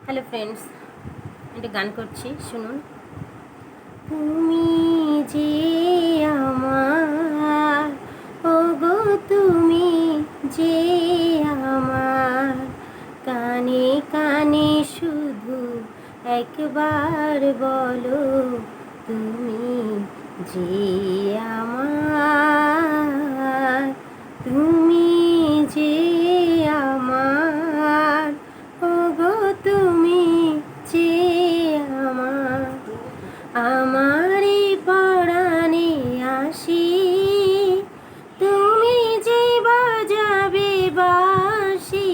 Hello friends, একটা গান করছি, শুনুন। তুমি যে আমার, ওগো তুমি যে আমার, কানে কানে শুধু একবার বলো, তুমি যে আমার, তুমি যে আমার, ওগো তুমি যে আমার, আমারই পরাণে আসি, তুমি যে বাজাবে বাঁশি,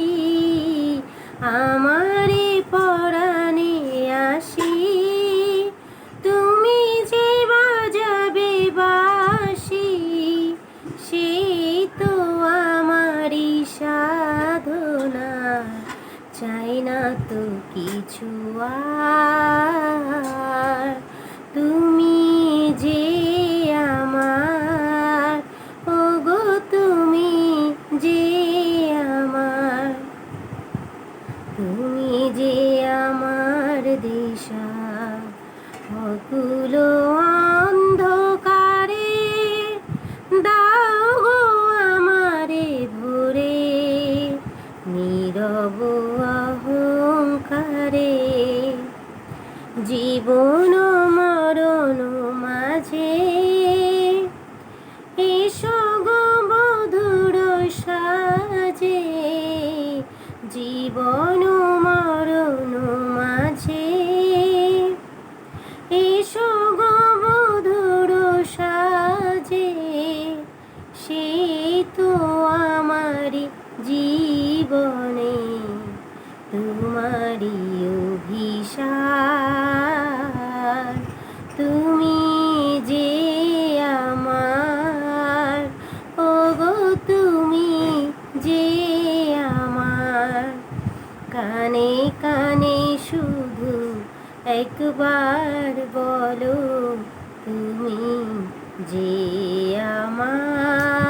আমারই পরাণে আসি, তুমি যে বাজাবে বাঁশি, সেই তো আমারই সাধনা, চাই না তো কিছু আর, তুমি যে আমার, ওগো তুমি যে আমার, তুমি যে আমার দিশা, অকুল অন্ধকারে দাও গো আমারে ভরে, নীরব অহংকারে, জীবন মরণ মাঝে এসো গো বধুর সাজে, জীবন মরণ মাঝে এসো গো বধুর সাজে, সেই তো আমারি জীবনে তোমারি অভিশাপ, তুমি যে আমার, ওগো তুমি যে আমার, কানে কানে শুধু একবার বলো, তুমি যে আমার।